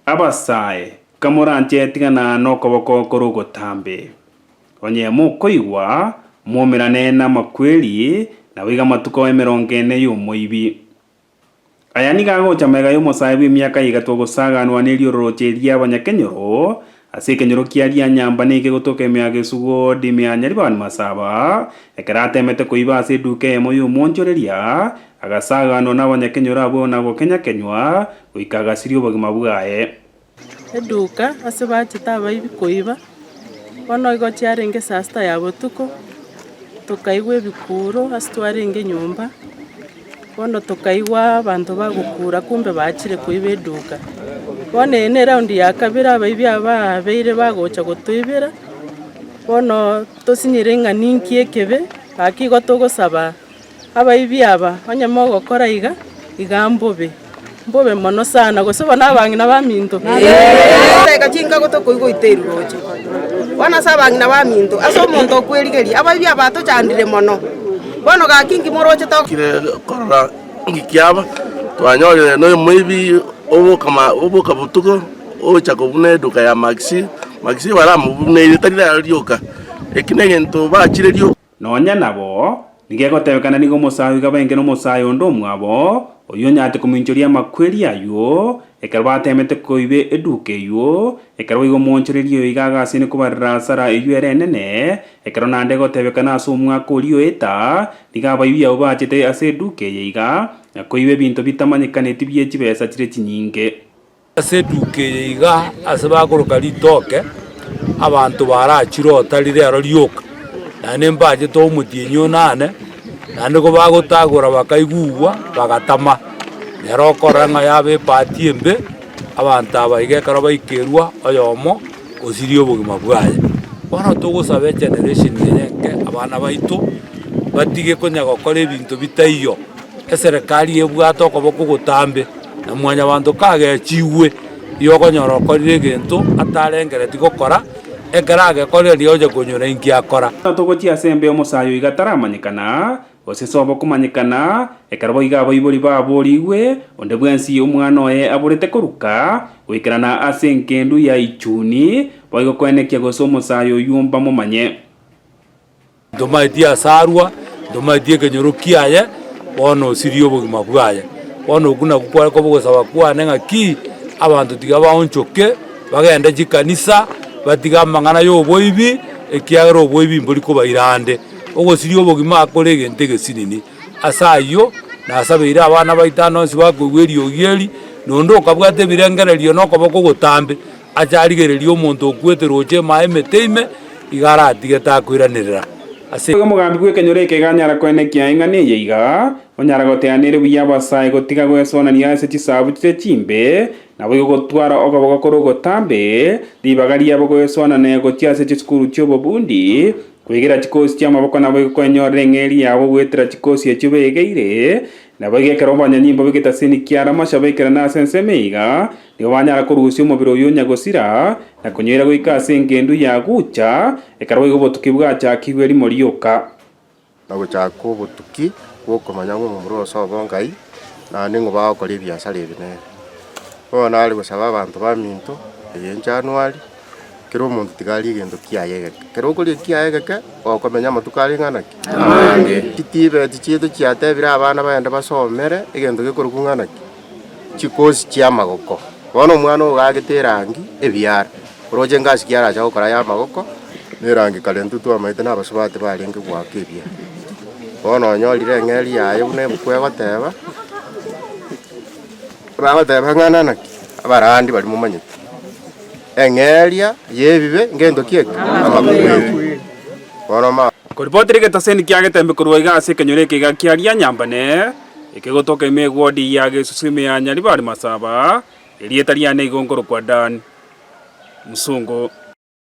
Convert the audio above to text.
abasae kamuranche tigana no koboko kurugotambe onye mukoigwa mumirane na makweli na wiga matuko emerongene y'umuibi aya ni gagocha mega y'umusae w'imyaka igatu gusaganwa n'iriororocheria abanyakenyoro ase kenyoro kiaria nyamba nike gutoka emyaka esugo dimyanya ribani masaba ekaratemete kuiba ase duke emo y'umonchoreria agasaganwa n'abanyakenyoro abo nabo kenywa uikagasirio obogima bwaye eduka ase bachita abaibi kuiba bono igo chiarenge saa sita ya botuko tukaigwa ebikuro ase twarenge nyumba bono tukaigwa abanto bagukura kumbe bachire kuiba eduka bono ene raundi ya kabiri abaibi aba abeire bagocha gotwibira bono tosinyire eng'ani nki ekebe gaki igo togosaba abaibi aba onye mogokora iga mbobe mono sana gose bona abang'ina baminto teka chinga gotokoigwa iteruroche bona sa abang'ina baminto ase omonto okwerigeria abaibi aba tochandire mono bono gaki nkimoroche kire korora ngikiaba twanyorire no muibi oboka butuko ocha kobuna eduka ya maxi baramubune itarira rioka ekinegento bachire rioka nonya nabo nigegotebekana nigo musayo gabenge no musayo ndo mwabo oyo nyate kuminchoria makweli ayo ekarbatemete koibe eduke yo ekarwigo monchorerio igaga sine kubarra sara iyo erenene ekarona ndego tebekana asumwa koliyo eta digaba iyo bachete ase eduke yiga koibe binto bitamanyikane bye chibesa chire chinyinge ase eduke yiga ase bakoroka litoke abantu barachirota rirero rioka nane mbaje to mutienyo nane nande ko bagotagora bakaigugwa bagatama nero koranga yabe patiembe abantu abaige karo baikerwa oyomo osirio obogima bwaye bono tugusabe generation yenke abana baito batige konya gokora ebinto bitaiyo eserikali ebwato koboko gutambe na mwanya abantu kage chiwe iyo konyoro korire gento atarengere tigokora ekarage korire rioje kunyora inki akora tugochi asembe omusayo igataramanyikana osesobo kumanyikana ekarabo igabo ibori baboriwe onde bwensi omwana oye aborete koruka wikirana ase nkendu ya ichuni boigo kwenekia gose omusayo yumba mumanye ndomaitia sarwa ndomaitie kenyoro kiaye bono osirio obogima bwaye bono okuna gukwara kobogosaba kwane ng'aki abantu tiga baonchoke bagende chikanisa batiga amang'ana y'oboibi ekiagera oboibi mbori kobairande ogosiria obogima akore egente gesinini asayo nasabeire abana baitano nsi bakoigweria ogieri nondo okabwate ebirengererio nokoboko gotambe acharigereria omonto okwete roche mae meteime igara atige takwiranerera ase omugambi gwekenyoro ekeganyara kwenekia eng'ani eyeiga onyara goteanire buya abasae gotiga gwesonania ase chisabu chire chimbe nabo igotwara okoboko kore ogotambe ribaga riabo gwesonana gochia ase chisukuru chiobobundi kwigira chikosi chia maboko nabo igokwenyorera eng'eri yabo gwetera chikosi echio begeire nabo igekera obanyanyimbo bigeta sini kiara mashabe ikera nase ensemeiga nigo banyara korusia omobiri oyo nyagosira na konyoira goika ase engendu yagucha ekarabo igobotuki bwachakigwe rimo rioka na gochaka obotuki bwokomanya ng'omomura osoba ngai naende ng'o bagokora ebiasara ebinene bono nare gosaba abanto baminto eye January kero omonto tigari egento kiaye egeke kero okoria kiaye egeke okomenya amatuko are ng'anaki chitibeti chiaito chiatebire abana baende basomere egento gekorokwa ng'anaki chikosi chia amagoko bono omwana ogo gagete erangi ebiara oroche engasi kiaracha gokora ya amagoko na erangi kare intwe twamaete na abasubati barenge gwaka ebiara bono onyorire eng'eri yaye buna ebuku egoteba bagoteba ng'ana naki abarandi bari momanyete eng'eria yebibe ngento kieke amakweli bono ma koripotire getaseni kiagetembe korwa igase kenyoro ekiga kiaria nyambane ekegotoka imegwodi ya gesusime ya nyari bari masaba erieta riane igongoro kwa Dan Musungu.